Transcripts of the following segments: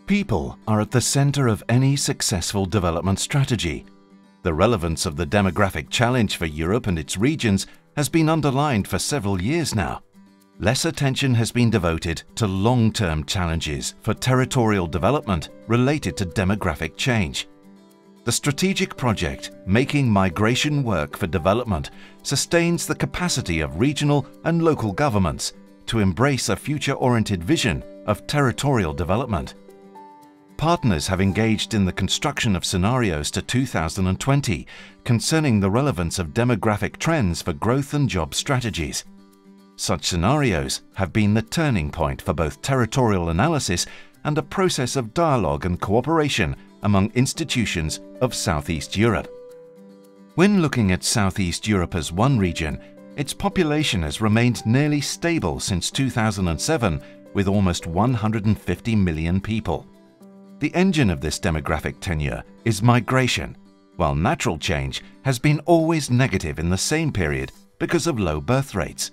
People are at the center of any successful development strategy. The relevance of the demographic challenge for Europe and its regions has been underlined for several years now. Less attention has been devoted to long-term challenges for territorial development related to demographic change. The strategic project Making Migration Work for Development sustains the capacity of regional and local governments to embrace a future-oriented vision of territorial development. Partners have engaged in the construction of scenarios to 2020 concerning the relevance of demographic trends for growth and job strategies. Such scenarios have been the turning point for both territorial analysis and a process of dialogue and cooperation among institutions of Southeast Europe. When looking at Southeast Europe as one region, its population has remained nearly stable since 2007, with almost 150 million people. The engine of this demographic tenure is migration, while natural change has been always negative in the same period because of low birth rates.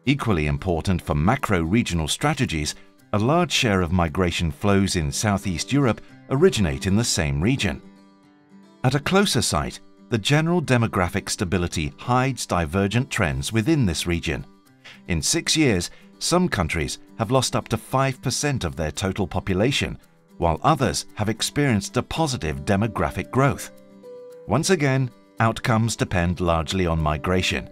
Equally important for macro-regional strategies, a large share of migration flows in Southeast Europe originate in the same region. At a closer sight, the general demographic stability hides divergent trends within this region. In 6 years, some countries have lost up to 5% of their total population, while others have experienced a positive demographic growth. Once again, outcomes depend largely on migration.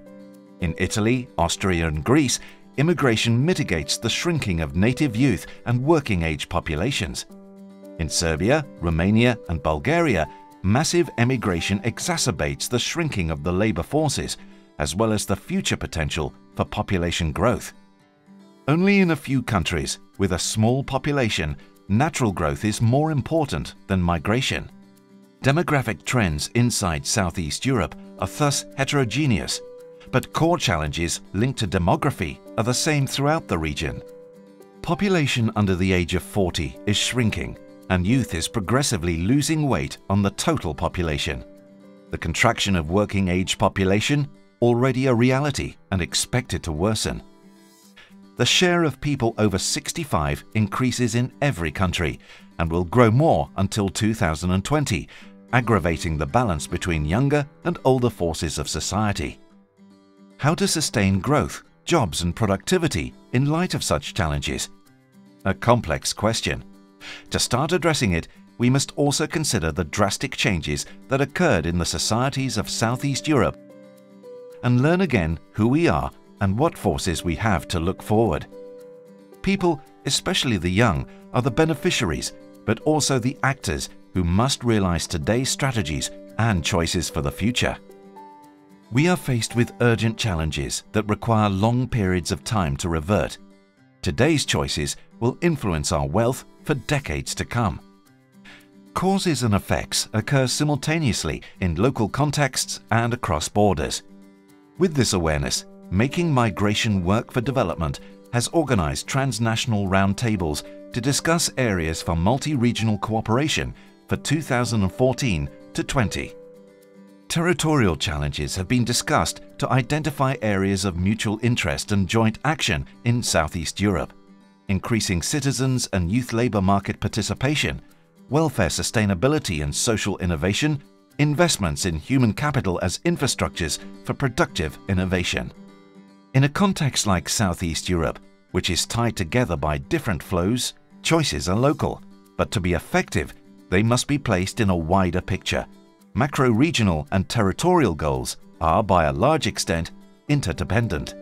In Italy, Austria and Greece, immigration mitigates the shrinking of native youth and working-age populations. In Serbia, Romania and Bulgaria, massive emigration exacerbates the shrinking of the labor forces, as well as the future potential for population growth. Only in a few countries with a small population, natural growth is more important than migration. Demographic trends inside Southeast Europe are thus heterogeneous, but core challenges linked to demography are the same throughout the region. Population under the age of 40 is shrinking, and youth is progressively losing weight on the total population. The contraction of working-age population, already a reality and expected to worsen. The share of people over 65 increases in every country and will grow more until 2020, aggravating the balance between younger and older forces of society. How to sustain growth, jobs and productivity in light of such challenges? A complex question. To start addressing it, we must also consider the drastic changes that occurred in the societies of Southeast Europe and learn again who we are and what forces we have to look forward. People, especially the young, are the beneficiaries, but also the actors who must realize today's strategies and choices for the future. We are faced with urgent challenges that require long periods of time to revert. Today's choices will influence our wealth for decades to come. Causes and effects occur simultaneously in local contexts and across borders. With this awareness, Making Migration Work for Development has organized transnational roundtables to discuss areas for multi-regional cooperation for 2014 to 20. Territorial challenges have been discussed to identify areas of mutual interest and joint action in Southeast Europe, increasing citizens and youth labor market participation, welfare sustainability and social innovation, investments in human capital as infrastructures for productive innovation. In a context like Southeast Europe, which is tied together by different flows, choices are local, but to be effective, they must be placed in a wider picture. Macro-regional and territorial goals are, by a large extent, interdependent.